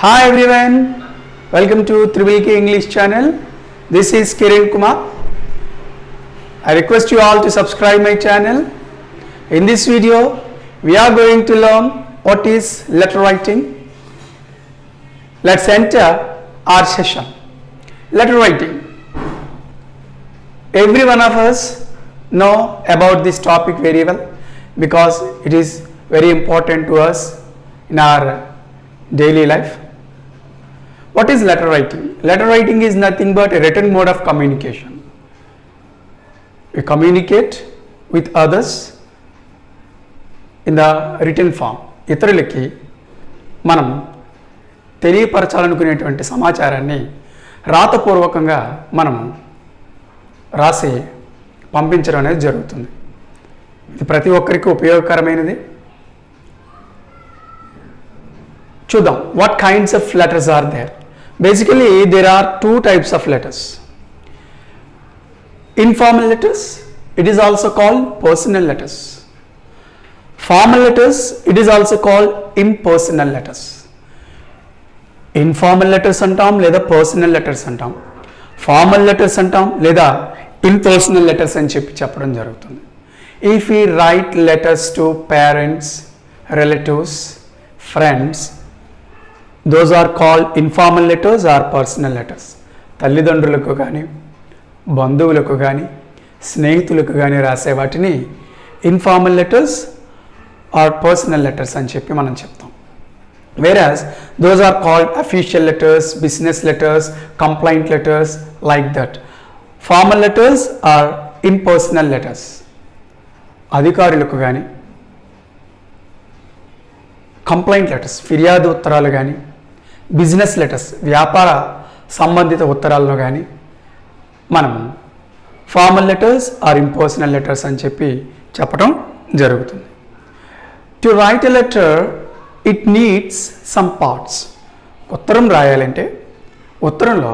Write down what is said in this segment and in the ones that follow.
Hi everyone, welcome to Triple K English channel. This is Kiran Kumar. I request you all to subscribe my channel. In this video, we are going to learn what is letter writing. Let's enter our session. Letter writing. Every one of us know about this topic very well because it is very important to us in our daily life. What is letter writing? Letter writing is nothing but a written mode of communication. We communicate with others in the written form. ఇతరులకి మనం తెలియపరచాలనుకునేటువంటి సమాచారాన్ని రాతపూర్వకంగా మనం రాసి పంపించడం అనేది జరుగుతుంది. ఇది ప్రతి ఒక్కరికి ఉపయోగకరమైనది. చూద్దాం, what kinds of letters are there? Basically, there are two types of letters. Informal letters, it is also called personal letters. Formal letters, it is also called impersonal letters. Informal letters అంటాం లేదా personal letters అంటాం, formal letters అంటాం లేదా impersonal letters అని చెప్పడం జరుగుతుంది. If we write letters to parents, relatives, friends, those are called informal letters or personal letters. తల్లిదండ్రులకు కానీ బంధువులకు కానీ స్నేహితులకు కానీ రాసే వాటిని informal letters or personal letters అని చెప్పి మనం చెప్తాం. whereas those are called official letters, business letters, complaint letters, like that. Formal letters are impersonal letters. అధికారులకు కానీ కంప్లైంట్ లెటర్స్ ఫిర్యాదు ఉత్తరాలు కానీ బిజినెస్ లెటర్స్ వ్యాపార సంబంధిత ఉత్తరాలను కానీ మనం formal letters or impersonal letters అని చెప్పడం జరుగుతుంది. To write a letter it needs some parts. ఉత్తరం రాయాలంటే ఉత్తరంలో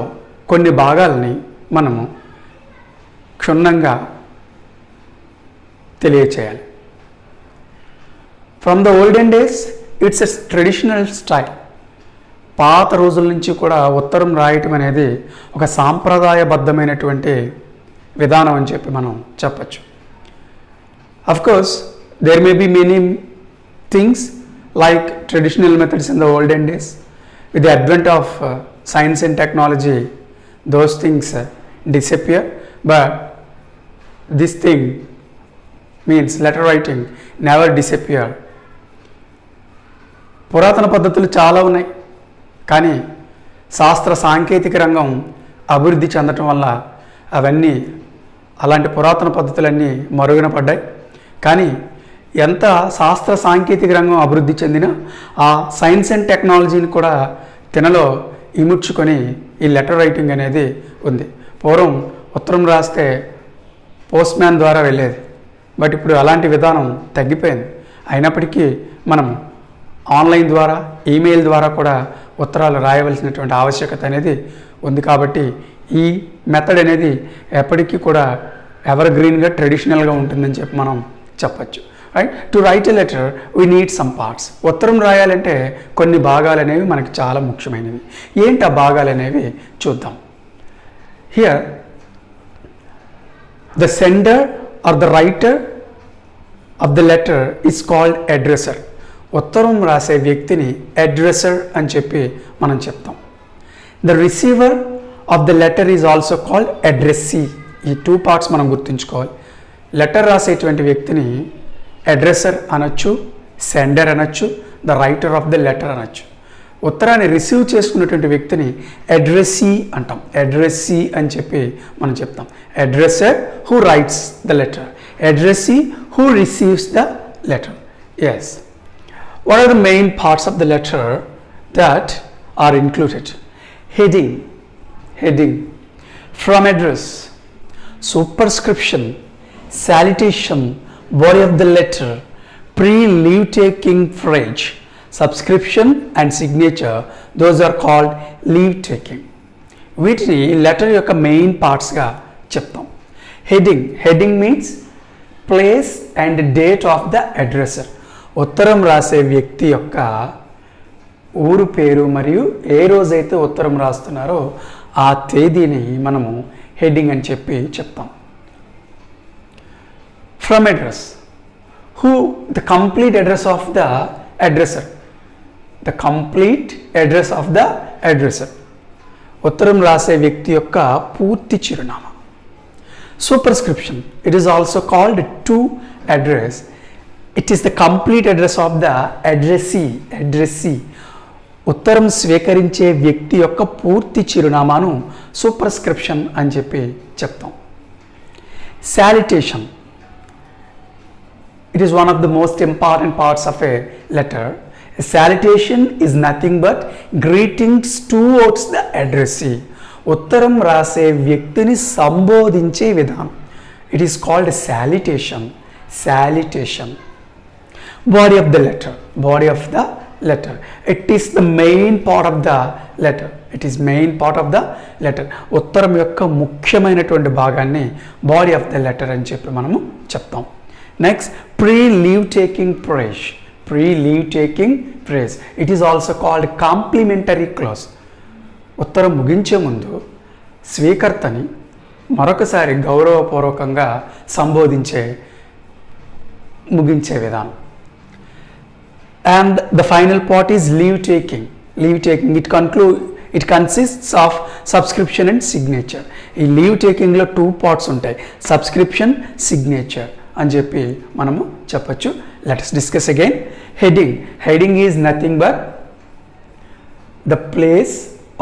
కొన్ని భాగాలని మనము క్షుణ్ణంగా తెలియచేయాలి. From the olden days it's a traditional style. పాత రోజుల నుంచి కూడా ఉత్తరం రాయటం అనేది ఒక సాంప్రదాయబద్ధమైనటువంటి విధానం అని చెప్పి మనం చెప్పచ్చు. Of course there may be many things like traditional methods in the olden days. With the advent of science and technology those things disappear, but this thing means letter writing never disappear. పురాతన పద్ధతులు చాలా ఉన్నాయి, కానీ శాస్త్ర సాంకేతిక రంగం అభివృద్ధి చెందటం వల్ల అవన్నీ అలాంటి పురాతన పద్ధతులన్నీ మరుగున పడ్డాయి. కానీ ఎంత శాస్త్ర సాంకేతిక రంగం అభివృద్ధి చెందినా ఆ సైన్స్ అండ్ టెక్నాలజీని కూడా తినలో ఇముడ్చుకొని ఈ లెటర్ రైటింగ్ అనేది ఉంది. పూర్వం ఉత్తరం రాస్తే పోస్ట్ మ్యాన్ ద్వారా వెళ్ళేది, బట్ ఇప్పుడు అలాంటి విధానం తగ్గిపోయింది. అయినప్పటికీ మనం ఆన్లైన్ ద్వారా ఈమెయిల్ ద్వారా కూడా ఉత్తరాలు రాయవలసినటువంటి ఆవశ్యకత అనేది ఉంది. కాబట్టి ఈ మెథడ్ అనేది ఎప్పటికీ కూడా ఎవర్ గ్రీన్గా ట్రెడిషనల్గా ఉంటుందని చెప్పి మనం చెప్పచ్చు. Right, to write a letter we need some parts. ఉత్తరం రాయాలంటే కొన్ని భాగాలు అనేవి మనకి చాలా ముఖ్యమైనవి. ఏంటి ఆ భాగాలు అనేవి చూద్దాం. Here the sender or the writer of the letter is called addresser. ఉత్తరం రాసే వ్యక్తిని అడ్రెసర్ అని చెప్పి మనం చెప్తాం. The receiver of the letter is also called addressee. ఈ టూ పార్ట్స్ మనం గుర్తుంచుకోవాలి. లెటర్ రాసేటువంటి వ్యక్తిని అడ్రెసర్ అనొచ్చు, సెండర్ అనొచ్చు, the writer of the letter అనొచ్చు. ఉత్తరాన్ని రిసీవ్ చేసుకున్నటువంటి వ్యక్తిని అడ్రెస్సీ అంటాం. అడ్రెస్సీ అని చెప్పి మనం చెప్తాం. Addresser who writes the letter, addressee who receives the letter. Yes, what are the main parts of the letter that are included? Heading, from address, superscription, salutation, body of the letter, pre-leave taking phrase, subscription and signature, those are called leave taking. వీటిని letter యొక్క main పార్ట్స్గా చెప్తాం. Heading means place and date of the addresser. ఉత్తరం రాసే వ్యక్తి యొక్క ఊరు పేరు మరియు ఏ రోజైతే ఉత్తరం రాస్తున్నారో ఆ తేదీని మనము హెడ్డింగ్ అని చెప్పి చెప్తాం. From address, who the complete address of the addresser, the complete address of the addresser, ఉత్తరం రాసే వ్యక్తి యొక్క పూర్తి చిరునామా. Superscription, it is also called to address, it is the complete address of the addressee, ఉత్తరం స్వీకరించే వ్యక్తి యొక్క పూర్తి చిరునామాను సూపర్స్క్రిప్షన్ అని చెప్పి చెప్తాం. Salutation, it is one of the most important parts of a letter. A salutation is nothing but greetings towards the addressee. ఉత్తరం రాసే వ్యక్తిని సంబోధించే విధానం. It is called a salutation. Body of the letter. It is the main part of the letter. ఉత్తరం యొక్క ముఖ్యమైనటువంటి భాగాన్ని body of the letter అని చెప్పి మనము చెప్తాం. Next, pre-leave taking phrase. It is also called complimentary clause. ఉత్తరం ముగించే ముందు స్వీకర్తని మరొకసారి గౌరవపూర్వకంగా ముగించే విధానం. And the final part is leave taking. It consists of subscription and signature. ఈ లీవ్ టేకింగ్లో 2 parts ఉంటాయి, సబ్స్క్రిప్షన్, సిగ్నేచర్ అని చెప్పి మనము చెప్పచ్చు. Let's discuss again. Heading is nothing but the place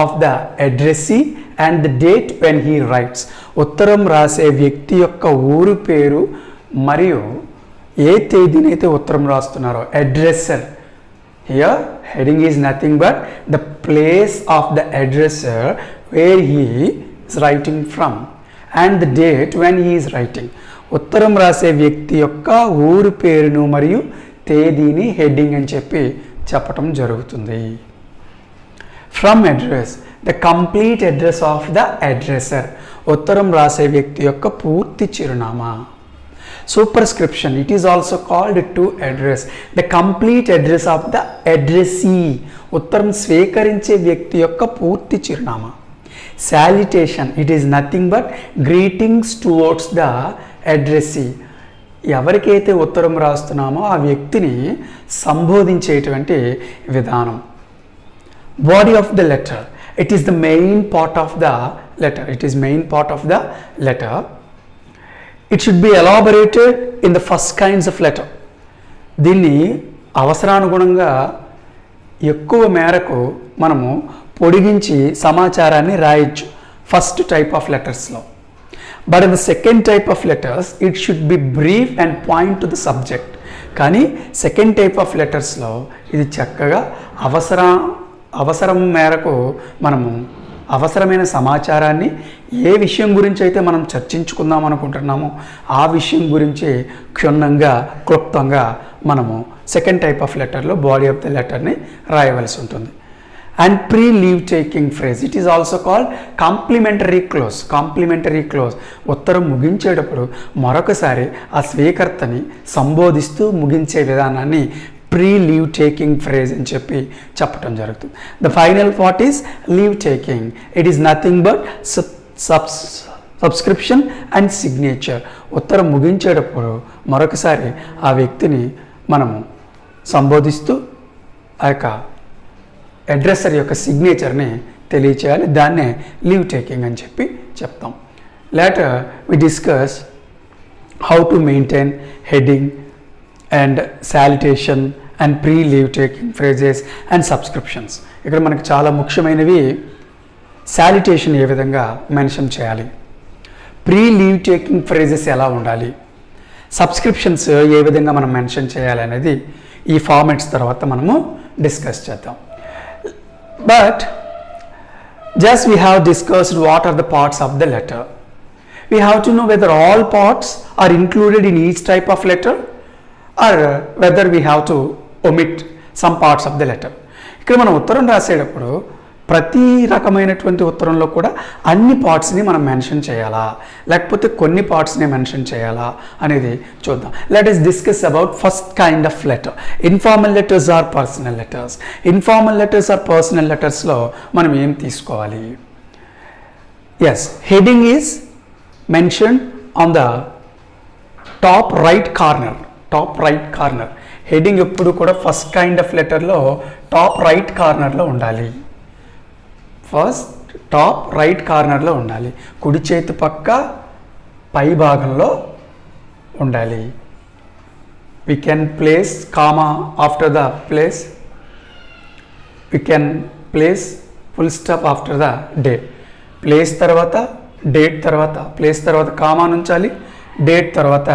of the addressee and the date when he writes. ఉత్తరం రాసే వ్యక్తి యొక్క ఊరు పేరు మరియు ఏ తేదీనైతే ఉత్తరం రాస్తున్నారో addresser. Here heading is nothing but the place of the addresser where he is writing from and the date when he is writing. ఉత్తరం రాసే వ్యక్తి యొక్క ఊరు పేరును మరియు తేదీని హెడ్డింగ్ అని చెప్పి చెప్పటం జరుగుతుంది. From address, the complete address of the addresser. ఉత్తరం రాసే వ్యక్తి యొక్క పూర్తి చిరునామా. Superscription, it is also called to address, the complete address of the addressee. ఉత్తరం స్వీకరించే వ్యక్తి యొక్క పూర్తి చిరునామా. Salutation, it is nothing but greetings towards the addressee. ఎవరికైతే ఉత్తరం రాస్తున్నామో ఆ వ్యక్తిని సంబోధించేటువంటి విధానం. Body of the letter, it is the main part of the letter. It should be elaborated in the first kinds of letter. దీన్ని అవసరానుగుణంగా ఎక్కువ మేరకు మనము పొడిగించి సమాచారాన్ని రాయొచ్చు ఫస్ట్ టైప్ ఆఫ్ లెటర్స్లో. But in the second type of letters it should be brief and point to the subject. కానీ second type of లెటర్స్లో ఇది చక్కగా అవసరం మేరకు మనము అవసరమైన సమాచారాన్ని ఏ విషయం గురించి అయితే మనం చర్చించుకుందాం అనుకుంటున్నామో ఆ విషయం గురించి క్షుణ్ణంగా క్లుప్తంగా మనము సెకండ్ టైప్ ఆఫ్ లెటర్లో బాడీ ఆఫ్ ద లెటర్ని రాయవలసి ఉంటుంది. And pre leave taking phrase, it is also called complementary close. ఉత్తరం ముగించేటప్పుడు మరొకసారి ఆ స్వీకర్తని సంబోధిస్తూ ముగించే విధానాన్ని ప్రీ-లీవ్ టేకింగ్ ఫ్రేజ్ అని చెప్పి చెప్పటం జరుగుతుంది. The final part is leave taking. It is nothing but subscription and signature. ఉత్తరం ముగించేటప్పుడు మరొకసారి ఆ వ్యక్తిని మనము సంబోధిస్తూ ఆ యొక్క అడ్రెస్సర్ యొక్క సిగ్నేచర్ని తెలియచేయాలి. దాన్నే లీవ్ టేకింగ్ అని చెప్పి చెప్తాం. Later we discuss how to maintain heading and salutation and pre leave taking phrases and subscriptions. ఇక్కడ మనకు చాలా ముఖ్యమైనవి సాలిటేషన్ ఏ విధంగా మెన్షన్ చేయాలి, ప్రీ-లీవ్ టేకింగ్ ఫ్రేజెస్ ఎలా ఉండాలి, సబ్స్క్రిప్షన్స్ ఏ విధంగా మనం మెన్షన్ చేయాలి అనేది ఈ ఫార్మాట్స్ తర్వాత మనము డిస్కస్ చేద్దాం. But just we have discussed what are the parts of the letter. We have to know whether all parts are included in each type of letter or whether we have to omit some parts of the letter. ఇక్కడ మనం ఉత్తరం రాసేటప్పుడు ప్రతి రకమైనటువంటి ఉత్తరంలో కూడా అన్ని పార్ట్స్ని మనం మెన్షన్ చేయాలా, లేకపోతే కొన్ని పార్ట్స్ని మెన్షన్ చేయాలా అనేది చూద్దాం. Let us discuss about first kind of letter. Informal letters or personal letters. Informal letters or personal లెటర్స్లో మనం ఏం తీసుకోవాలి? Yes, heading is mention on the top right corner. Heading ఎప్పుడు కూడా ఫస్ట్ కైండ్ ఆఫ్ లెటర్లో టాప్ రైట్ కార్నర్లో ఉండాలి. First top right కార్నర్లో ఉండాలి, కుడి చేతి పక్క పై భాగంలో ఉండాలి. we can place comma after the place, we can place full stop after the date. Place తర్వాత డేట్ తర్వాత, ప్లేస్ తర్వాత కామా ఉంచాలి, డేట్ తర్వాత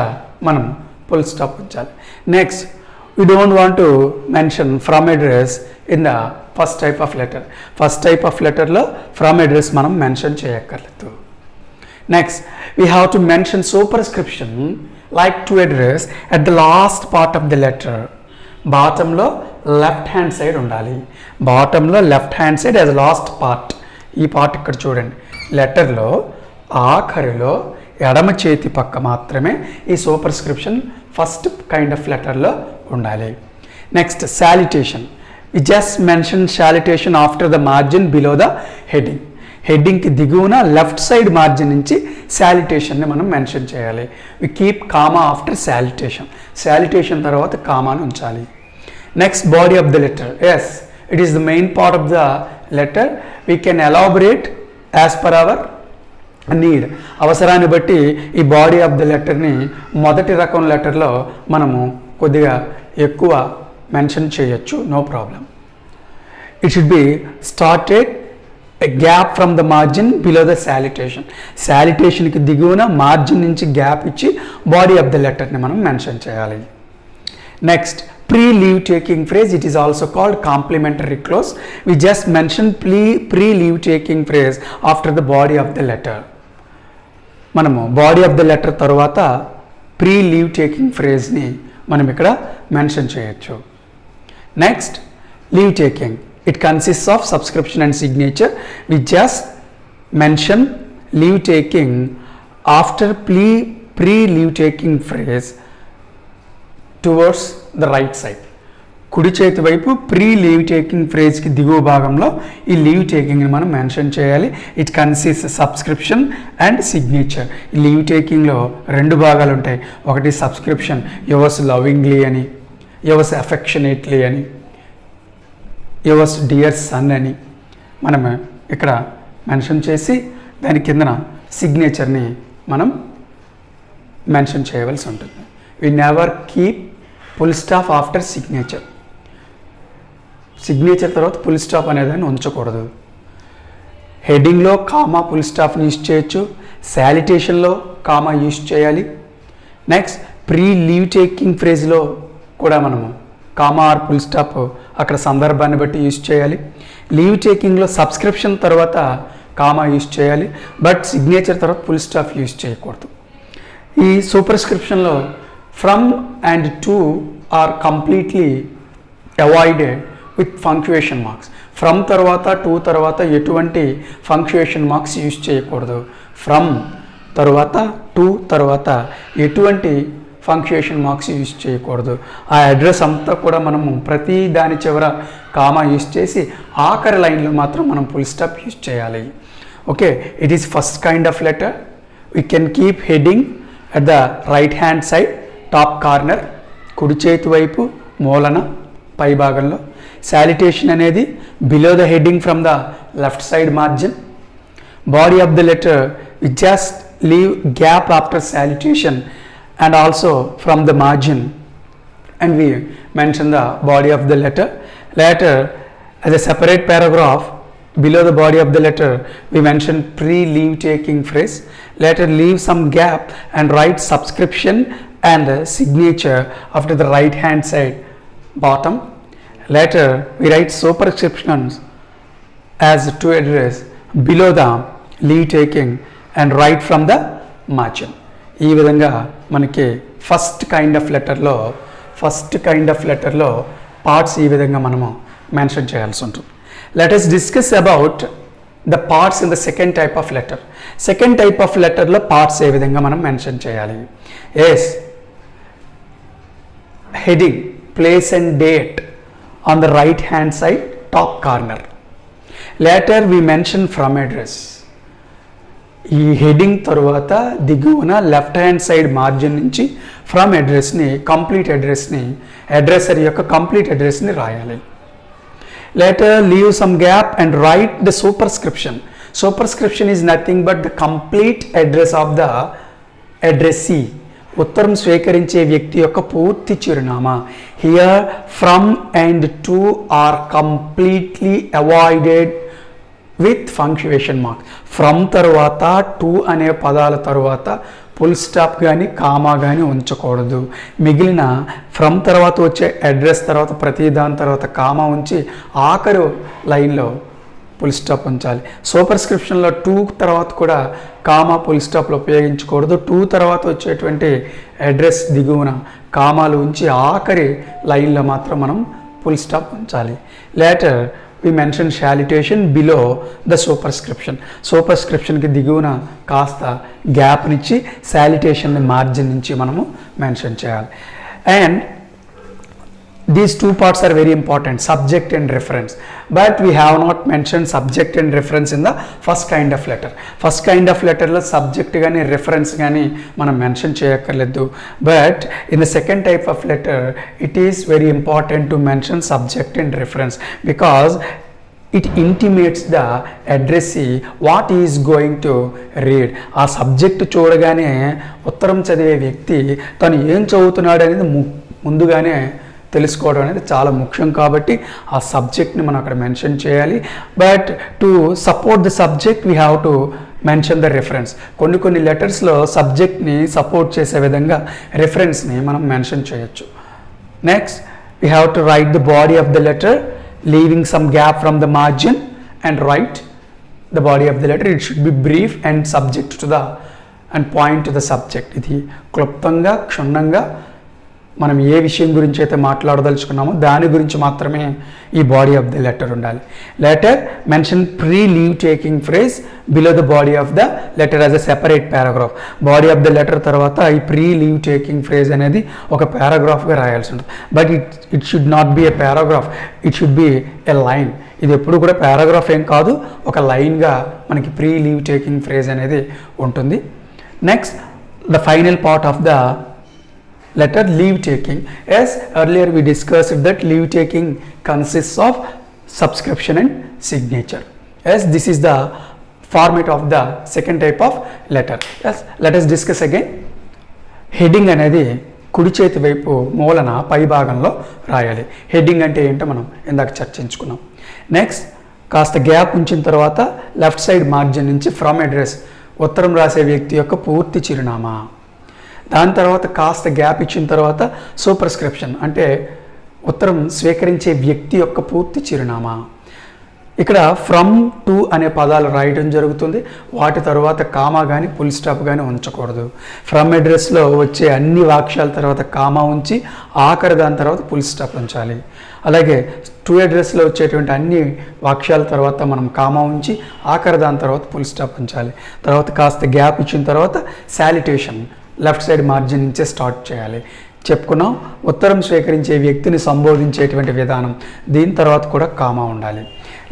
మనం ఫుల్ స్టాప్ ఉంచాలి. Next, we don't want to mention from address in the first type of letter. First type of లెటర్లో from address మనం mention చేయక్కర్లేదు. Next, we have to mention superscription like to address at the last part of the letter. బాటంలో left hand side ఉండాలి. బాటంలో left hand side as last part. ఈ part ఇక్కడ చూడండి, లెటర్లో ఆఖరిలో ఎడమ చేతి పక్క మాత్రమే ఈ సూపర్స్క్రిప్షన్ ఫస్ట్ కైండ్ ఆఫ్ లెటర్లో ఉండాలి. Next, salutation. We just mention salutation after the margin below the heading. హెడ్డింగ్కి దిగువన లెఫ్ట్ సైడ్ మార్జిన్ నుంచి శాలిటేషన్ని మనం మెన్షన్ చేయాలి. We keep comma after salutation. Salutation తర్వాత కామాను ఉంచాలి. Next, body of the letter. Yes, it is the main part of the letter. We can elaborate as per our need. అవసరాన్ని బట్టి ఈ బాడీ ఆఫ్ ద లెటర్ని మొదటి రకం లెటర్లో మనము కొద్దిగా ఎక్కువ మెన్షన్ చేయొచ్చు, no problem. It should be started a gap from the margin below the salutation. శాలిటేషన్కి దిగువన మార్జిన్ నుంచి గ్యాప్ ఇచ్చి బాడీ ఆఫ్ ద లెటర్ని మనం మెన్షన్ చేయాలి. Next, pre-leave taking phrase. It is also called complementary clause. We just mention pre-leave taking phrase after the body of the letter. మనము body of the letter తర్వాత pre leave taking ఫ్రేజ్ని మనం ఇక్కడ mention చేయొచ్చు. Next, leave taking. It consists of subscription and signature. We just mention leave taking after pre leave taking phrase towards the right side. కుడి చేతి వైపు pre leave taking ఫ్రేజ్కి దిగువ భాగంలో ఈ లీవ్ టేకింగ్ని మనం మెన్షన్ చేయాలి. It consist subscription and signature. ఈ leave టేకింగ్లో రెండు భాగాలు ఉంటాయి. ఒకటి సబ్స్క్రిప్షన్, యువర్స్ లవింగ్లీ అని, యువర్స్ అఫెక్షనేట్లీ అని, యువర్స్ డియర్ సన్ అని మనం ఇక్కడ మెన్షన్ చేసి దాని కిందన సిగ్నేచర్ని మనం మెన్షన్ చేయవలసి ఉంటుంది. We never keep full stop after signature. Signature తర్వాత ఫుల్ స్టాప్ అనేదాన్ని ఉంచకూడదు. హెడ్డింగ్లో కామా ఫుల్ స్టాప్ని యూజ్ చేయొచ్చు, శాలిటేషన్లో కామా యూజ్ చేయాలి. నెక్స్ట్, ప్రీ లీవ్ టేకింగ్ ఫ్రేజ్లో కూడా మనము కామా ఆర్ ఫుల్ స్టాప్ అక్కడ సందర్భాన్ని బట్టి యూజ్ చేయాలి. లీవ్ టేకింగ్లో సబ్స్క్రిప్షన్ తర్వాత కామా యూజ్ చేయాలి, బట్ సిగ్నేచర్ తర్వాత ఫుల్ స్టాప్ యూజ్ చేయకూడదు. ఈ సూపర్స్క్రిప్షన్లో from and to are completely avoided with punctuation marks. From తర్వాత టు తర్వాత ఎటువంటి ఫంక్చుయేషన్ మార్క్స్ యూజ్ చేయకూడదు. ఫ్రమ్ తర్వాత టు తర్వాత ఎటువంటి ఫంక్చుయేషన్ మార్క్స్ యూజ్ చేయకూడదు. ఆ అడ్రస్ అంతా కూడా మనము ప్రతి దాని చివర కామా యూజ్ చేసి ఆఖరి లైన్లో మాత్రం మనం ఫుల్ స్టాప్ యూజ్ చేయాలి. Okay, it is first kind of letter. We can keep heading at the right hand side top corner, కుడి చేతి వైపు మూలన పై భాగంలో. శాలిటేషన్ అనేది below the heading from the left side margin. Body of the letter we just leave gap after salutation and also from the margin, and we mention the body of the letter. Later, as a separate paragraph below the body of the letter, we mention pre-leave taking phrase. Later, leave some gap and write subscription and signature after the right hand side bottom. Later, we write superscriptions as to address below the leave taking and write from the margin. ఈ విధంగా మనకి first kind of లెటర్లో parts ఈ విధంగా మనము mention చేయాల్సి ఉంటుంది. let us discuss about the parts in the second type of letter. Second type of letter లో parts ఏ విధంగా మనం మెన్షన్ చేయాలి. yes, heading, place and date on the right hand side top corner. later we mention from address. ఈ heading తర్వాత దిగువన left hand side margin నుంచి from అడ్రస్ని complete అడ్రస్ని అడ్రసర్ యొక్క complete అడ్రస్ని రాయాలి. later leave some gap and write the superscription. Superscription is nothing but the complete address of the addressee. ఉత్తరం స్వీకరించే వ్యక్తి యొక్క పూర్తి చిరునామా. Here from and to are completely avoided with punctuation mark. From తర్వాత to అనే పదాల తర్వాత ఫుల్ స్టాప్ కానీ కామా కానీ ఉంచకూడదు. మిగిలిన ఫ్రమ్ తర్వాత వచ్చే అడ్రస్ తర్వాత ప్రతి దాని తర్వాత కామా ఉంచి ఆఖరు లైన్లో ఫుల్ స్టాప్ ఉంచాలి. సూపర్స్క్రిప్షన్లో టూ తర్వాత కూడా కామా ఫుల్ స్టాప్లు ఉపయోగించకూడదు. టూ తర్వాత వచ్చేటువంటి అడ్రస్ దిగువన కామాలు ఉంచి ఆఖరి లైన్లో మాత్రం మనం ఫుల్ స్టాప్ ఉంచాలి. Later we mention salutation below the superscription. సూపర్స్క్రిప్షన్కి దిగువన కాస్త గ్యాప్ నుంచి సాల్యుటేషన్ మార్జిన్ నుంచి మనము మెన్షన్ చేయాలి. And these two parts are very important, subject and reference, but we have not mentioned subject and reference in the first kind of letter. First kind of letter lo subject gaani reference gaani manam mention cheyakarledu, but in the second type of letter it is very important to mention subject and reference because it intimates the addressee what he is going to read. ఆ subject చూడగానే ఉత్తరం చదివే వ్యక్తి తను ఏం చదువుతున్నాడు అనేది ముందుగానే తెలుసుకోవడం అనేది చాలా ముఖ్యం. కాబట్టి ఆ సబ్జెక్ట్ని మనం అక్కడ మెన్షన్ చేయాలి. But to support the subject we have to mention the reference. కొన్ని లెటర్స్లో సబ్జెక్ట్ని సపోర్ట్ చేసే విధంగా రెఫరెన్స్ని మనం మెన్షన్ చేయొచ్చు. Next we have to write the body of the letter leaving some gap from the margin and write the body of the letter. It should be brief and subject to the and point to the subject. ఇది క్లుప్తంగా క్షుణ్ణంగా మనం ఏ విషయం గురించి అయితే మాట్లాడదలుచుకున్నామో దాని గురించి మాత్రమే ఈ బాడీ ఆఫ్ ద లెటర్ ఉండాలి. Letter mention pre leave taking phrase below the body of the letter as a separate paragraph. Body of the letter తర్వాత ఈ ప్రీ లీవ్ టేకింగ్ ఫ్రేజ్ అనేది ఒక పారాగ్రాఫ్గా రాయాల్సి ఉంటుంది. But it should not be a paragraph, it should B a line. ఇది ఎప్పుడు కూడా paragraph ఏం కాదు, ఒక లైన్గా మనకి ప్రీ లీవ్ టేకింగ్ ఫ్రేజ్ అనేది ఉంటుంది. Next the final part of the letter, leave taking. As earlier we discussed that leave taking consists of subscription and signature. As this is the format of the second type of letter. Yes, let us discuss again. Heading అనేది కుడి చేతి వైపు మూలన పై భాగంలో రాయాలి. Heading అంటే ఏంటో మనం ఇందాక చర్చించుకున్నాం. నెక్స్ట్ కాస్త గ్యాప్ ఉంచిన తర్వాత లెఫ్ట్ సైడ్ మార్జిన్ నుంచి ఫ్రమ్ అడ్రస్, ఉత్తరం రాసే వ్యక్తి యొక్క పూర్తి చిరునామా. దాని తర్వాత కాస్త గ్యాప్ ఇచ్చిన తర్వాత సూపర్స్క్రిప్షన్ అంటే ఉత్తరం స్వీకరించే వ్యక్తి యొక్క పూర్తి చిరునామా. ఇక్కడ ఫ్రమ్ టు అనే పదాలు రాయడం జరుగుతుంది. వాటి తర్వాత కామా కానీ ఫుల్ స్టాప్ కానీ ఉంచకూడదు. ఫ్రమ్ అడ్రస్లో వచ్చే అన్ని వాక్యాల తర్వాత కామా ఉంచి ఆఖరి దాని తర్వాత ఫుల్ స్టాప్ ఉంచాలి. అలాగే టు అడ్రస్లో వచ్చేటువంటి అన్ని వాక్యాల తర్వాత మనం కామా ఉంచి ఆఖరి దాని తర్వాత ఫుల్ స్టాప్ ఉంచాలి. తర్వాత కాస్త గ్యాప్ ఇచ్చిన తర్వాత సాల్యుటేషన్ లెఫ్ట్ సైడ్ మార్జిన్ నుంచే స్టార్ట్ చేయాలి. చెప్పుకున్నాం ఉత్తరం స్వీకరించే వ్యక్తిని సంబోధించేటువంటి విధానం, దీని తర్వాత కూడా కామా ఉండాలి.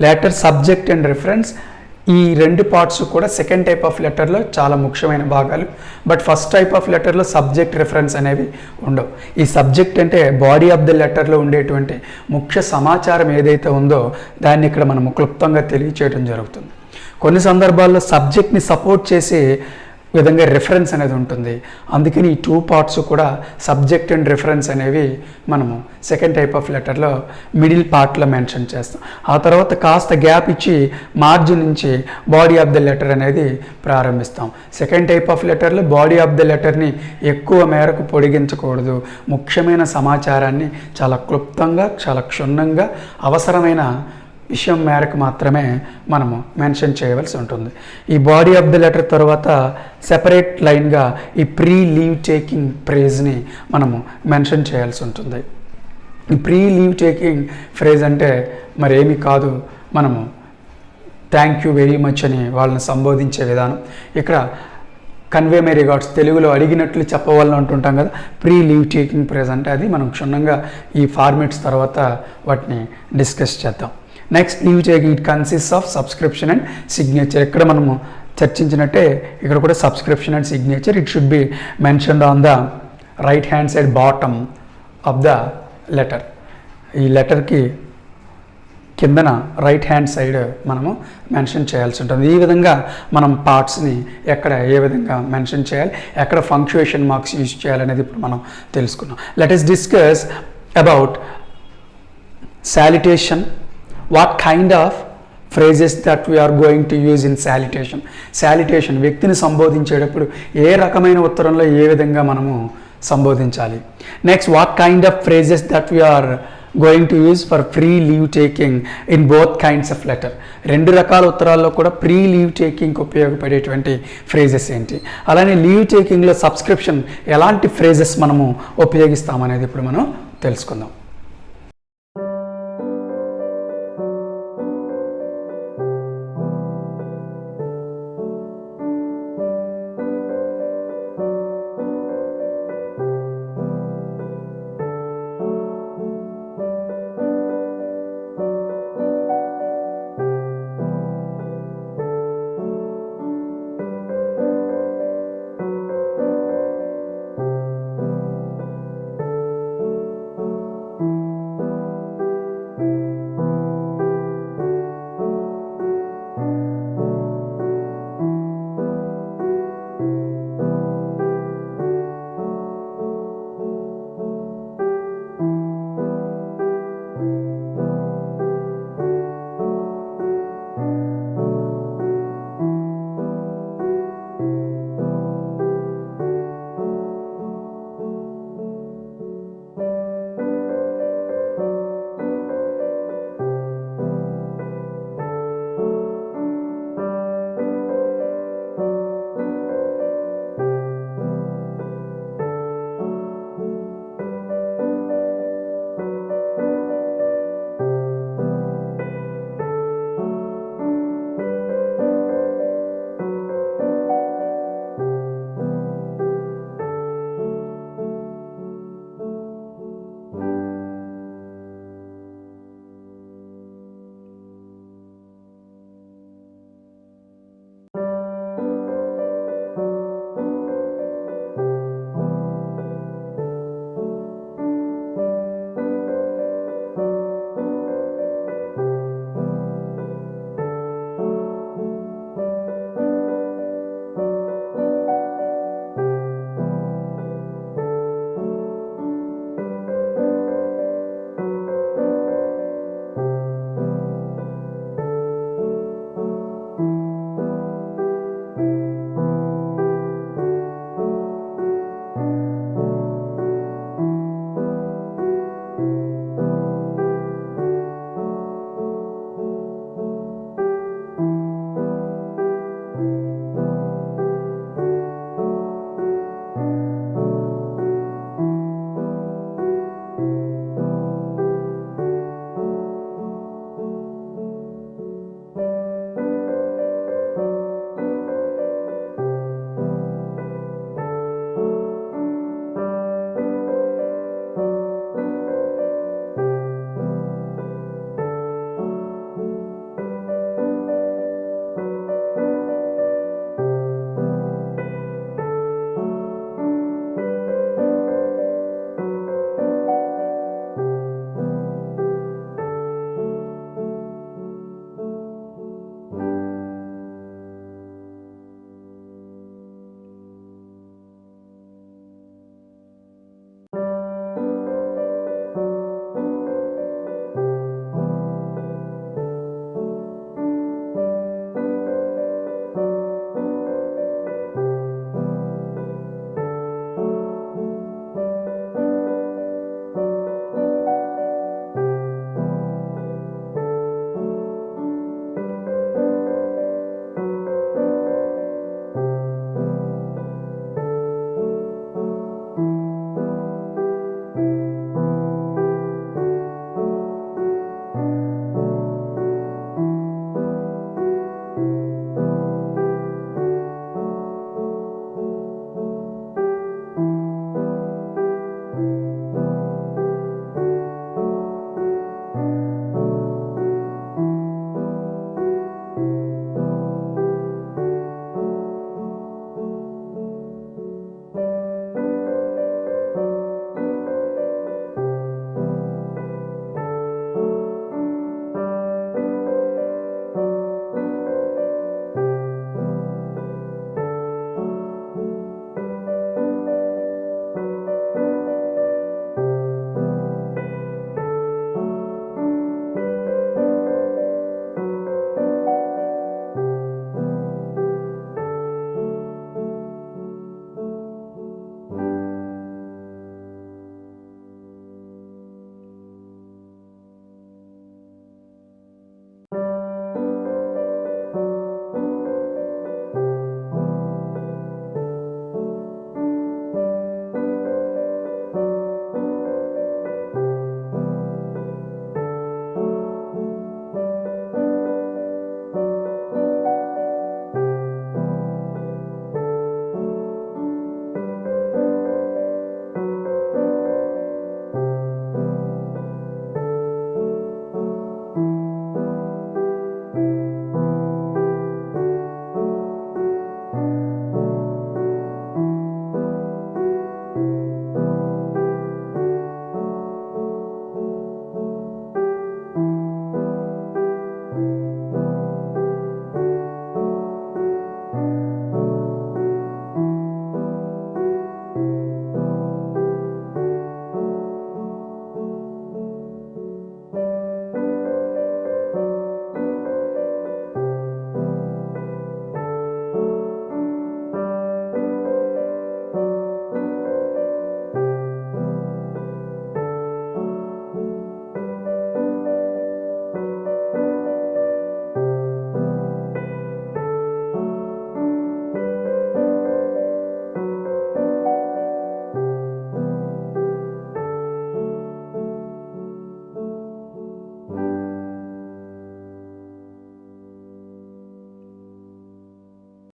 లెటర్ సబ్జెక్ట్ అండ్ రిఫరెన్స్ ఈ రెండు పార్ట్స్ కూడా సెకండ్ టైప్ ఆఫ్ లెటర్లో చాలా ముఖ్యమైన భాగాలు. బట్ ఫస్ట్ టైప్ ఆఫ్ లెటర్లో సబ్జెక్ట్ రిఫరెన్స్ అనేవి ఉండవు. ఈ సబ్జెక్ట్ అంటే బాడీ ఆఫ్ ద లెటర్లో ఉండేటువంటి ముఖ్య సమాచారం ఏదైతే ఉందో దాన్ని ఇక్కడ మనం క్లుప్తంగా తెలియచేయడం జరుగుతుంది. కొన్ని సందర్భాల్లో సబ్జెక్ట్ని సపోర్ట్ చేసే విధంగా రిఫరెన్స్ అనేది ఉంటుంది. అందుకని ఈ టూ పార్ట్స్ కూడా సబ్జెక్ట్ అండ్ రిఫరెన్స్ అనేవి మనము సెకండ్ టైప్ ఆఫ్ లెటర్లో మిడిల్ పార్ట్లో మెన్షన్ చేస్తాం. ఆ తర్వాత కాస్త గ్యాప్ ఇచ్చి మార్జిన్ నుంచి బాడీ ఆఫ్ ద లెటర్ అనేది ప్రారంభిస్తాం. సెకండ్ టైప్ ఆఫ్ లెటర్లో బాడీ ఆఫ్ ద లెటర్ని ఎక్కువ మేరకు పొడిగించకూడదు. ముఖ్యమైన సమాచారాన్ని చాలా క్లుప్తంగా చాలా క్షుణ్ణంగా అవసరమైన విషయం మేరకు మాత్రమే మనము మెన్షన్ చేయవలసి ఉంటుంది. ఈ బాడీ ఆఫ్ ద లెటర్ తర్వాత సెపరేట్ లైన్గా ఈ ప్రీ లీవ్ టేకింగ్ ఫ్రేజ్ని మనము మెన్షన్ చేయాల్సి ఉంటుంది. ఈ ప్రీ లీవ్ టేకింగ్ ఫ్రేజ్ అంటే మరేమీ కాదు, మనము థ్యాంక్ యూ వెరీ మచ్ అని వాళ్ళని సంబోధించే విధానం. ఇక్కడ కన్వే మై రిగార్డ్స్, తెలుగులో అడిగినట్లు చెప్పవాలని అంటుంటాం కదా, ప్రీ లీవ్ టేకింగ్ ప్రేజ్ అంటే అది మనం క్షుణ్ణంగా ఈ ఫార్మేట్స్ తర్వాత వాటిని డిస్కస్ చేద్దాం. Next, leave taking it consist of subscription and signature. ఇక్కడ మనము చర్చించినట్టే ఇక్కడ కూడా subscription and signature. It should be mentioned on the right hand side bottom of the letter. ఈ లెటర్కి కిందన రైట్ హ్యాండ్ సైడ్ మనము మెన్షన్ చేయాల్సి ఉంటుంది. ఈ విధంగా మనం పార్ట్స్ని ఎక్కడ ఏ విధంగా మెన్షన్ చేయాలి, ఎక్కడ ఫంక్చుయేషన్ మార్క్స్ యూజ్ చేయాలనేది ఇప్పుడు మనం తెలుసుకున్నాం. Let us discuss about salutation. What kind of phrases that we are going to use in salutation? Salutation, వ్యక్తిని సంబోధించేటప్పుడు ఏ రకమైన ఉత్తరంలో ఏ విధంగా మనము సంబోధించాలి. Next, what kind of phrases that we are going to use for free leave taking in both kinds of letter? రెండు రకాల ఉత్తరాల్లో కూడా ప్రీ లీవ్ టేకింగ్కి ఉపయోగపడేటువంటి ఫ్రేజెస్ ఏంటి, అలానే లీవ్ టేకింగ్లో సబ్స్క్రిప్షన్ ఎలాంటి ఫ్రేజెస్ మనము ఉపయోగిస్తామనేది ఇప్పుడు మనం తెలుసుకుందాం.